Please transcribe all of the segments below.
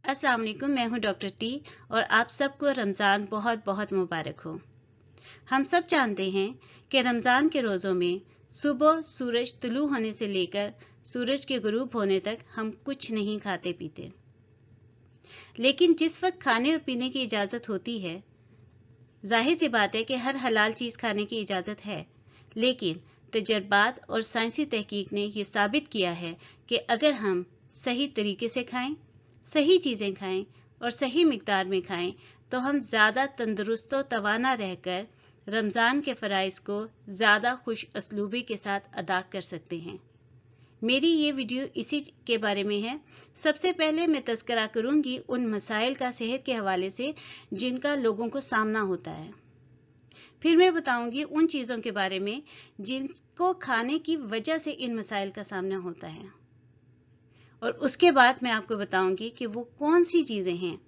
अस्सलाम वालेकुम, मैं हूं डॉक्टर टी और आप सबको रमज़ान बहुत बहुत मुबारक हो। हम सब जानते हैं कि रमज़ान के रोज़ों में सुबह सूरज तुलू होने से लेकर सूरज के गुरूब होने तक हम कुछ नहीं खाते पीते। लेकिन जिस वक्त खाने और पीने की इजाज़त होती है, जाहिर सी बात है कि हर हलाल चीज़ खाने की इजाज़त है, लेकिन तजर्बात और साइंसी तहकीक ने यह साबित किया है कि अगर हम सही तरीके से खाएं, सही चीज़ें खाएं और सही मिकदार में खाएं तो हम ज़्यादा तंदुरुस्त और तवाना रहकर रमज़ान के फ़राइज़ को ज़्यादा खुश असलूबी के साथ अदा कर सकते हैं। मेरी ये वीडियो इसी के बारे में है। सबसे पहले मैं तज़किरा करूंगी उन मसाइल का सेहत के हवाले से जिनका लोगों को सामना होता है। फिर मैं बताऊंगी उन चीज़ों के बारे में जिनको खाने की वजह से इन मसाइल का सामना होता है, और उसके बाद मैं आपको बताऊंगी कि वो कौन सी चीज़ें हैं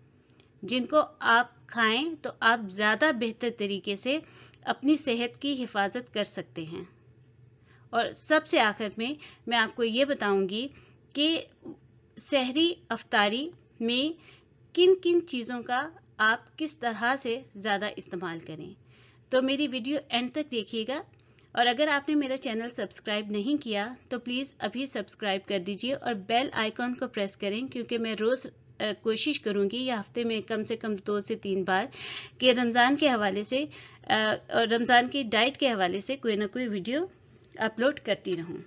जिनको आप खाएं तो आप ज़्यादा बेहतर तरीके से अपनी सेहत की हिफाजत कर सकते हैं। और सबसे आखिर में मैं आपको ये बताऊंगी कि सहरी अफ्तारी में किन किन चीज़ों का आप किस तरह से ज़्यादा इस्तेमाल करें। तो मेरी वीडियो एंड तक देखिएगा, और अगर आपने मेरा चैनल सब्सक्राइब नहीं किया तो प्लीज़ अभी सब्सक्राइब कर दीजिए और बेल आइकॉन को प्रेस करें, क्योंकि मैं रोज़ कोशिश करूंगी या हफ्ते में कम से कम 2 से 3 बार कि रमज़ान के हवाले से और रमज़ान की डाइट के हवाले से कोई ना कोई वीडियो अपलोड करती रहूं।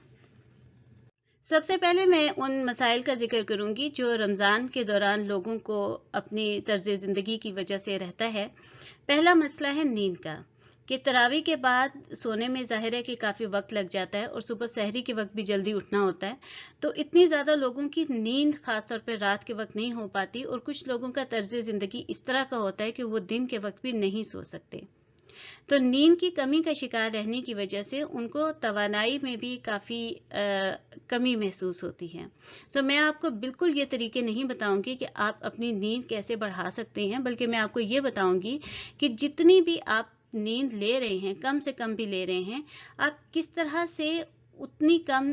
सबसे पहले मैं उन मसाइल का जिक्र करूंगी जो रमज़ान के दौरान लोगों को अपनी तर्ज ज़िंदगी की वजह से रहता है। पहला मसला है नींद का, कि तरावी के बाद सोने में ज़ाहिर है कि काफ़ी वक्त लग जाता है और सुबह सहरी के वक्त भी जल्दी उठना होता है, तो इतनी ज़्यादा लोगों की नींद ख़ास तौर पर रात के वक्त नहीं हो पाती, और कुछ लोगों का तर्ज ज़िंदगी इस तरह का होता है कि वो दिन के वक्त भी नहीं सो सकते। तो नींद की कमी का शिकार रहने की वजह से उनको तवानाई में भी काफ़ी कमी महसूस होती है। तो मैं आपको बिल्कुल ये तरीके नहीं बताऊंगी कि आप अपनी नींद कैसे बढ़ा सकते हैं, बल्कि मैं आपको ये बताऊंगी कि जितनी भी आप नींद ले रहे हैं, कम से कम भी ले रहे हैं, आप किस तरह से उतनी कम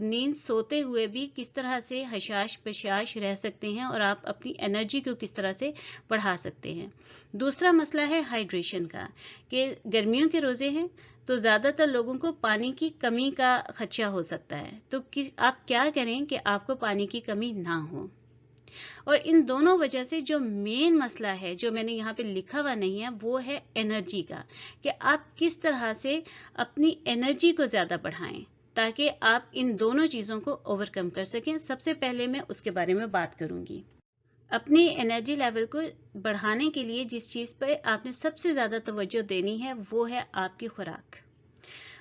नींद सोते हुए भी किस तरह से हशाश बशाश रह सकते हैं और आप अपनी एनर्जी को किस तरह से बढ़ा सकते हैं। दूसरा मसला है हाइड्रेशन का, कि गर्मियों के रोज़े हैं तो ज़्यादातर लोगों को पानी की कमी का खदशा हो सकता है। तो आप क्या करें कि आपको पानी की कमी ना हो। और इन दोनों वजह से जो मेन मसला है, जो मैंने यहाँ पे लिखा हुआ नहीं है, वो है एनर्जी का, कि आप किस तरह से अपनी एनर्जी को ज़्यादा बढ़ाएं ताकि आप इन दोनों चीज़ों को ओवरकम कर सकें। सबसे पहले मैं उसके बारे में बात करूंगी। अपनी एनर्जी लेवल को बढ़ाने के लिए जिस चीज़ पर आपने सबसे ज़्यादा तवज्जो देनी है वो है आपकी खुराक,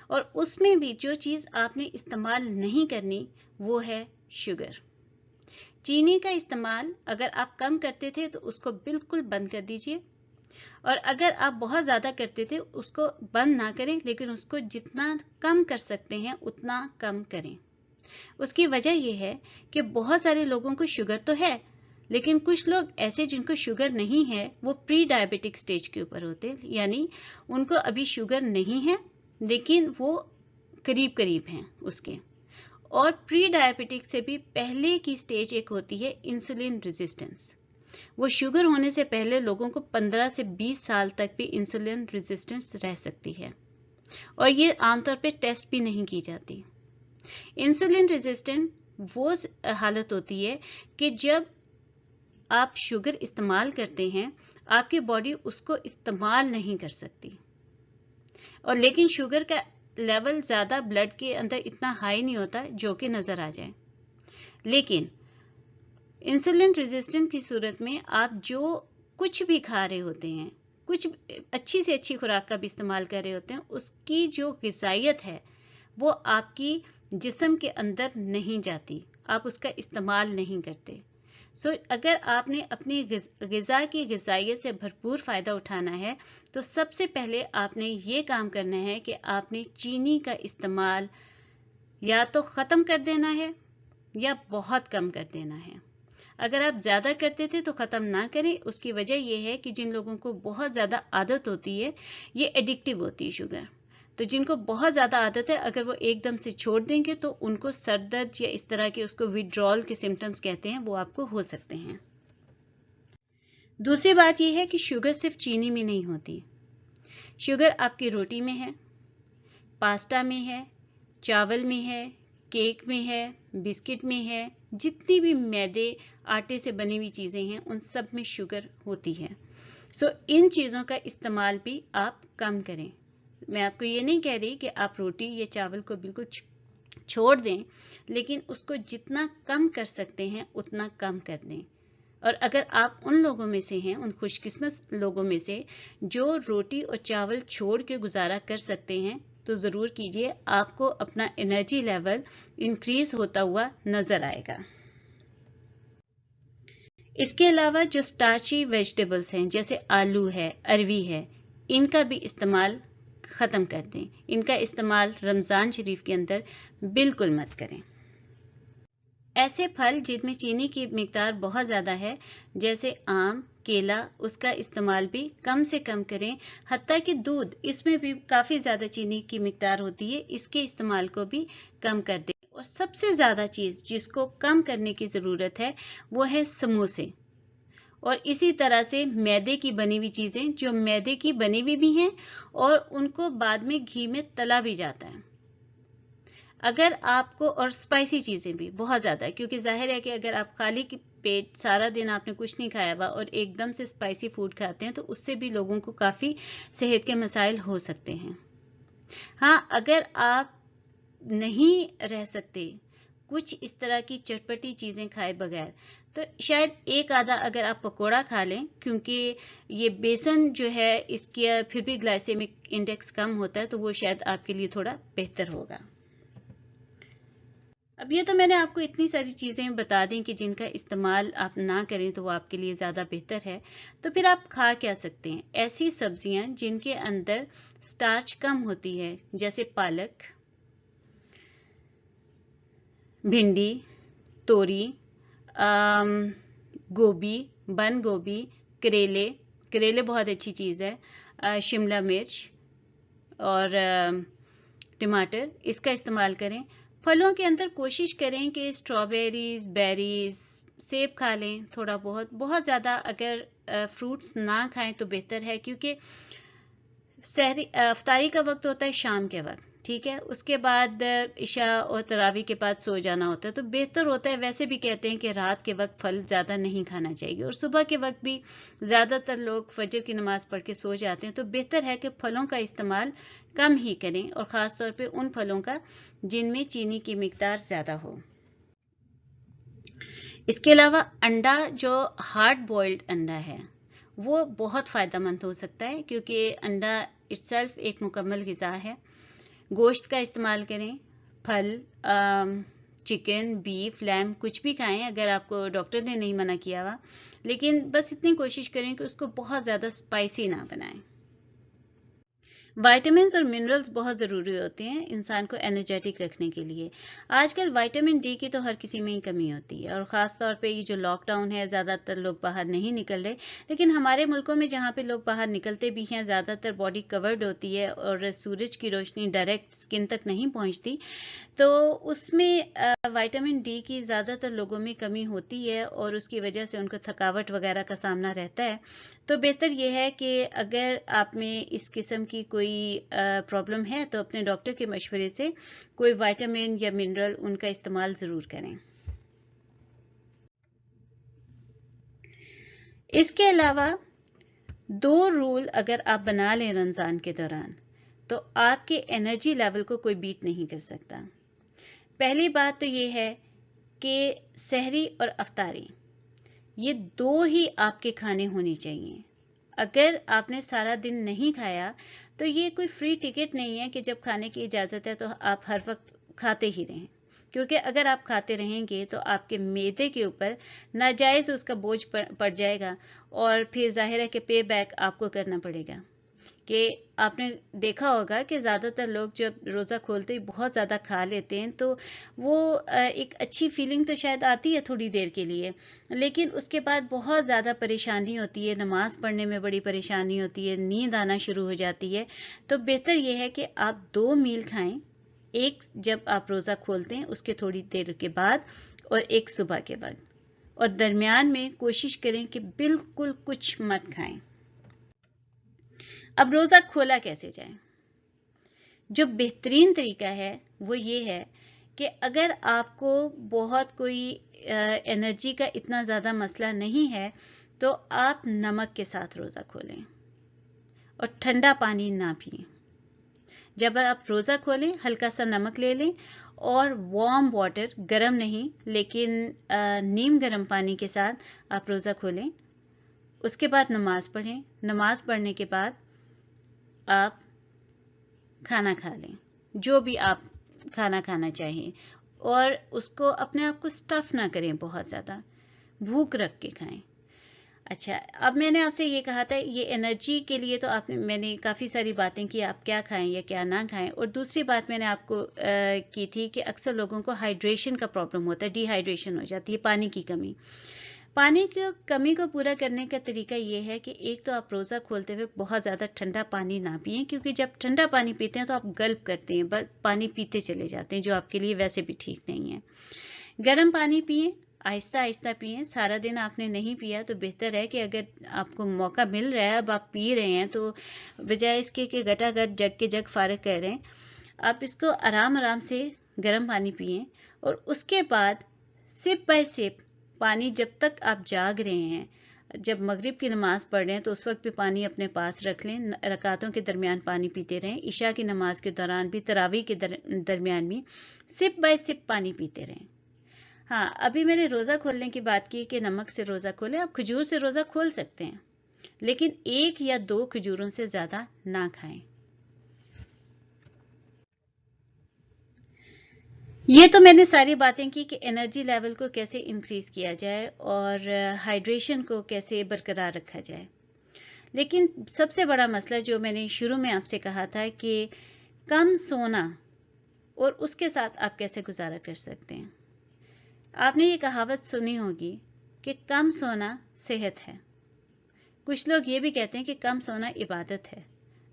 और उसमें भी जो चीज़ आपने इस्तेमाल नहीं करनी वो है शुगर। चीनी का इस्तेमाल अगर आप कम करते थे तो उसको बिल्कुल बंद कर दीजिए, और अगर आप बहुत ज़्यादा करते थे उसको बंद ना करें, लेकिन उसको जितना कम कर सकते हैं उतना कम करें। उसकी वजह यह है कि बहुत सारे लोगों को शुगर तो है, लेकिन कुछ लोग ऐसे जिनको शुगर नहीं है वो प्री डायबिटिक स्टेज के ऊपर होते हैं, यानी उनको अभी शुगर नहीं है लेकिन वो करीब करीब हैं उसके। और प्री डायबिटिक से भी पहले की स्टेज एक होती है इंसुलिन रेजिस्टेंस। वो शुगर होने से पहले लोगों को 15 से 20 साल तक भी इंसुलिन रेजिस्टेंस रह सकती है, और ये आमतौर पे टेस्ट भी नहीं की जाती। इंसुलिन रेजिस्टेंट वो हालत होती है कि जब आप शुगर इस्तेमाल करते हैं आपकी बॉडी उसको इस्तेमाल नहीं कर सकती, और लेकिन शुगर का लेवल ज़्यादा ब्लड के अंदर इतना हाई नहीं होता जो कि नज़र आ जाए। लेकिन इंसुलिन रेजिस्टेंस की सूरत में आप जो कुछ भी खा रहे होते हैं, कुछ अच्छी से अच्छी खुराक का भी इस्तेमाल कर रहे होते हैं, उसकी जो ग़िज़ाइयत है वो आपकी जिस्म के अंदर नहीं जाती, आप उसका इस्तेमाल नहीं करते। अगर आपने अपनी ग़िज़ा की ग़िज़ाइयत से भरपूर फ़ायदा उठाना है तो सबसे पहले आपने ये काम करना है कि आपने चीनी का इस्तेमाल या तो ख़त्म कर देना है या बहुत कम कर देना है। अगर आप ज़्यादा करते थे तो ख़त्म ना करें। उसकी वजह यह है कि जिन लोगों को बहुत ज़्यादा आदत होती है, ये एडिक्टिव होती है शुगर, तो जिनको बहुत ज़्यादा आदत है अगर वो एकदम से छोड़ देंगे तो उनको सर दर्द या इस तरह के उसको विड्रॉल के सिम्टम्स कहते हैं वो आपको हो सकते हैं। दूसरी बात यह है कि शुगर सिर्फ चीनी में नहीं होती। शुगर आपकी रोटी में है, पास्ता में है, चावल में है, केक में है, बिस्किट में है, जितनी भी मैदे आटे से बनी हुई चीजें हैं उन सब में शुगर होती है। सो इन चीजों का इस्तेमाल भी आप कम करें। मैं आपको ये नहीं कह रही कि आप रोटी या चावल को बिल्कुल छोड़ दें, लेकिन उसको जितना कम कर सकते हैं उतना कम कर दें। और अगर आप उन लोगों में से हैं, उन खुशकिस्मत लोगों में से जो रोटी और चावल छोड़ के गुजारा कर सकते हैं, तो जरूर कीजिए, आपको अपना एनर्जी लेवल इंक्रीज होता हुआ नजर आएगा। इसके अलावा जो स्टार्ची वेजिटेबल्स हैं जैसे आलू है, अरवी है, इनका भी इस्तेमाल खत्म कर दें। इनका इस्तेमाल रमजान शरीफ के अंदर बिल्कुल मत करें। ऐसे फल जिनमें चीनी की मिकदार बहुत ज़्यादा है जैसे आम, केला, उसका इस्तेमाल भी कम से कम करें। हत्ता कि दूध, इसमें भी काफ़ी ज़्यादा चीनी की मिकदार होती है, इसके इस्तेमाल को भी कम कर दें। और सबसे ज़्यादा चीज़ जिसको कम करने की ज़रूरत है वो है समोसे, और इसी तरह से मैदे की बनी हुई चीज़ें जो मैदे की बनी हुई भी हैं और उनको बाद में घी में तला भी जाता है। अगर आपको, और स्पाइसी चीज़ें भी बहुत ज़्यादा, क्योंकि जाहिर है कि अगर आप खाली पेट सारा दिन आपने कुछ नहीं खाया हुआ और एकदम से स्पाइसी फूड खाते हैं तो उससे भी लोगों को काफ़ी सेहत के मसाइल हो सकते हैं। हाँ, अगर आप नहीं रह सकते कुछ इस तरह की चटपटी चीज़ें खाए बगैर, तो शायद एक आधा अगर आप पकोड़ा खा लें, क्योंकि ये बेसन जो है इसकी फिर भी ग्लाइसेमिक इंडेक्स कम होता है, तो वो शायद आपके लिए थोड़ा बेहतर होगा। अब ये तो मैंने आपको इतनी सारी चीज़ें बता दी कि जिनका इस्तेमाल आप ना करें तो वो आपके लिए ज़्यादा बेहतर है। तो फिर आप खा क्या सकते हैं? ऐसी सब्जियां जिनके अंदर स्टार्च कम होती है, जैसे पालक, भिंडी, तोरी, गोभी, बंद गोभी, करेले, करेले बहुत अच्छी चीज़ है, शिमला मिर्च और टमाटर, इसका इस्तेमाल करें। फलों के अंदर कोशिश करें कि स्ट्रॉबेरीज, बेरीज, सेब खा लें थोड़ा बहुत। बहुत ज़्यादा अगर फ्रूट्स ना खाएं तो बेहतर है, क्योंकि अफ्तारी का वक्त होता है शाम के वक्त, ठीक है, उसके बाद इशा और तरावी के बाद सो जाना होता है, तो बेहतर होता है। वैसे भी कहते हैं कि रात के वक्त फल ज़्यादा नहीं खाना चाहिए, और सुबह के वक्त भी ज़्यादातर लोग फजर की नमाज पढ़ के सो जाते हैं, तो बेहतर है कि फलों का इस्तेमाल कम ही करें, और ख़ास तौर पे उन फलों का जिनमें चीनी की मिकदार ज़्यादा हो। इसके अलावा अंडा, जो हार्ड बॉइल्ड अंडा है, वो बहुत फ़ायदेमंद हो सकता है, क्योंकि अंडा इट्सेल्फ एक मुकम्मल ग़िज़ा है। गोश्त का इस्तेमाल करें, फल, चिकन, बीफ, लैम, कुछ भी खाएं अगर आपको डॉक्टर ने नहीं मना किया हुआ, लेकिन बस इतनी कोशिश करें कि उसको बहुत ज़्यादा स्पाइसी ना बनाएं। विटामिन्स और मिनरल्स बहुत ज़रूरी होते हैं इंसान को एनर्जेटिक रखने के लिए। आजकल विटामिन डी की तो हर किसी में ही कमी होती है, और ख़ास तौर पे ये जो लॉकडाउन है, ज़्यादातर लोग बाहर नहीं निकल रहे, लेकिन हमारे मुल्कों में जहाँ पे लोग बाहर निकलते भी हैं, ज़्यादातर बॉडी कवर्ड होती है और सूरज की रोशनी डायरेक्ट स्किन तक नहीं पहुँचती, तो उसमें विटामिन डी की ज़्यादातर लोगों में कमी होती है, और उसकी वजह से उनको थकावट वगैरह का सामना रहता है। तो बेहतर यह है कि अगर आप में इस किस्म की कोई प्रॉब्लम है तो अपने डॉक्टर के मशवरे से कोई विटामिन या मिनरल उनका इस्तेमाल ज़रूर करें। इसके अलावा 2 रूल अगर आप बना लें रमज़ान के दौरान, तो आपके एनर्जी लेवल को कोई बीट नहीं कर सकता। पहली बात तो ये है कि सहरी और अफ्तारी, ये 2 ही आपके खाने होने चाहिए। अगर आपने सारा दिन नहीं खाया तो ये कोई फ्री टिकट नहीं है कि जब खाने की इजाज़त है तो आप हर वक्त खाते ही रहें, क्योंकि अगर आप खाते रहेंगे तो आपके मैदे के ऊपर नाजायज़ उसका बोझ पड़ जाएगा, और फिर जाहिर है कि पे बैक आपको करना पड़ेगा। कि आपने देखा होगा कि ज़्यादातर लोग जब रोज़ा खोलते ही बहुत ज़्यादा खा लेते हैं, तो वो एक अच्छी फीलिंग तो शायद आती है थोड़ी देर के लिए, लेकिन उसके बाद बहुत ज़्यादा परेशानी होती है, नमाज़ पढ़ने में बड़ी परेशानी होती है, नींद आना शुरू हो जाती है। तो बेहतर ये है कि आप 2 मील खाएं, एक जब आप रोज़ा खोलते हैं उसके थोड़ी देर के बाद, और एक सुबह के बाद। और दरमियान में कोशिश करें कि बिल्कुल कुछ मत खाएं। अब रोज़ा खोला कैसे जाए? जो बेहतरीन तरीका है वो ये है कि अगर आपको बहुत कोई एनर्जी का इतना ज़्यादा मसला नहीं है तो आप नमक के साथ रोज़ा खोलें और ठंडा पानी ना पिएं। जब आप रोज़ा खोलें हल्का सा नमक ले लें और वार्म वाटर, गर्म नहीं लेकिन नीम गर्म पानी के साथ आप रोज़ा खोलें। उसके बाद नमाज पढ़ें। नमाज पढ़ने के बाद आप खाना खा लें, जो भी आप खाना खाना चाहें, और उसको अपने आप को स्टफ ना करें, बहुत ज़्यादा भूख रख के खाएं। अच्छा, अब मैंने आपसे ये कहा था ये एनर्जी के लिए, तो मैंने काफ़ी सारी बातें की आप क्या खाएं या क्या ना खाएं। और दूसरी बात मैंने आपको की थी कि अक्सर लोगों को हाइड्रेशन का प्रॉब्लम होता है, डिहाइड्रेशन हो जाती है, पानी की कमी। पानी की कमी को पूरा करने का तरीका ये है कि एक तो आप रोज़ा खोलते हुए बहुत ज़्यादा ठंडा पानी ना पिएं, क्योंकि जब ठंडा पानी पीते हैं तो आप गल्प करते हैं, बस पानी पीते चले जाते हैं, जो आपके लिए वैसे भी ठीक नहीं है। गर्म पानी पिएं, आहिस्ता आहिस्ता पिएं। सारा दिन आपने नहीं पिया तो बेहतर है कि अगर आपको मौका मिल रहा है, अब आप पी रहे हैं, तो बजाय इसके कि गटागट जग के जग फारग कर रहे हैं, आप इसको आराम आराम से गर्म पानी पिएं। और उसके बाद सिप बाय सिप पानी, जब तक आप जाग रहे हैं, जब मगरिब की नमाज पढ़ रहे हैं तो उस वक्त भी पानी अपने पास रख लें, रकातों के दरमियान पानी पीते रहें, इशा की नमाज के दौरान भी, तरावी के दरमियान भी सिप बाय सिप पानी पीते रहें। हाँ, अभी मैंने रोज़ा खोलने की बात की कि नमक से रोज़ा खोलें। आप खजूर से रोज़ा खोल सकते हैं, लेकिन 1 या 2 खजूरों से ज़्यादा ना खाएं। ये तो मैंने सारी बातें की कि एनर्जी लेवल को कैसे इंक्रीज किया जाए और हाइड्रेशन को कैसे बरकरार रखा जाए। लेकिन सबसे बड़ा मसला जो मैंने शुरू में आपसे कहा था कि कम सोना, और उसके साथ आप कैसे गुजारा कर सकते हैं। आपने ये कहावत सुनी होगी कि कम सोना सेहत है। कुछ लोग ये भी कहते हैं कि कम सोना इबादत है।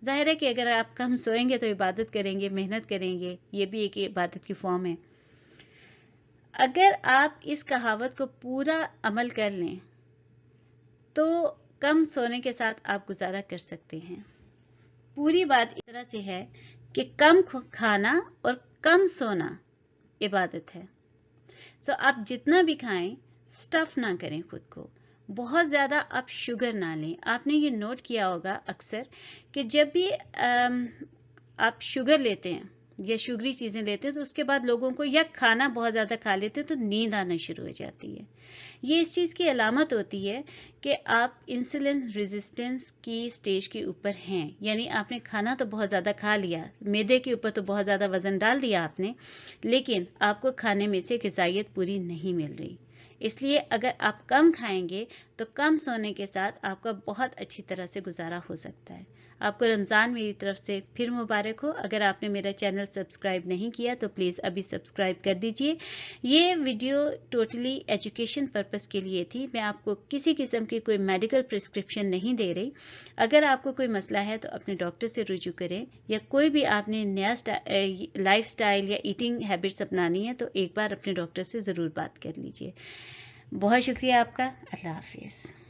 जाहिर है कि अगर आप कम सोएंगे तो इबादत करेंगे, मेहनत करेंगे, ये भी एक इबादत की फॉर्म है। अगर आप इस कहावत को पूरा अमल कर लें तो कम सोने के साथ आप गुजारा कर सकते हैं। पूरी बात इस तरह से है कि कम खाना और कम सोना इबादत है। सो आप जितना भी खाएं, स्टफ ना करें खुद को, बहुत ज़्यादा आप शुगर ना लें। आपने ये नोट किया होगा अक्सर कि जब भी आप शुगर लेते हैं या शुगरी चीज़ें लेते हैं तो उसके बाद लोगों को, या खाना बहुत ज़्यादा खा लेते हैं तो नींद आना शुरू हो जाती है। ये इस चीज़ की अलामत होती है कि आप इंसुलिन रेजिस्टेंस की स्टेज के ऊपर हैं, यानी आपने खाना तो बहुत ज़्यादा खा लिया, मैदे के ऊपर तो बहुत ज़्यादा वज़न डाल दिया आपने, लेकिन आपको खाने में से ग़िज़ाइयत पूरी नहीं मिल रही। इसलिए अगर आप कम खाएंगे तो कम सोने के साथ आपका बहुत अच्छी तरह से गुजारा हो सकता है। आपको रमज़ान मेरी तरफ से फिर मुबारक हो। अगर आपने मेरा चैनल सब्सक्राइब नहीं किया तो प्लीज़ अभी सब्सक्राइब कर दीजिए। ये वीडियो टोटली एजुकेशन पर्पस के लिए थी। मैं आपको किसी किस्म की कोई मेडिकल प्रिस्क्रिप्शन नहीं दे रही। अगर आपको कोई मसला है तो अपने डॉक्टर से रुजू करें, या कोई भी आपने नया लाइफ स्टाइल या ईटिंग हैबिट्स अपनानी है तो एक बार अपने डॉक्टर से ज़रूर बात कर लीजिए। बहुत शुक्रिया आपका। अल्लाह हाफिज़।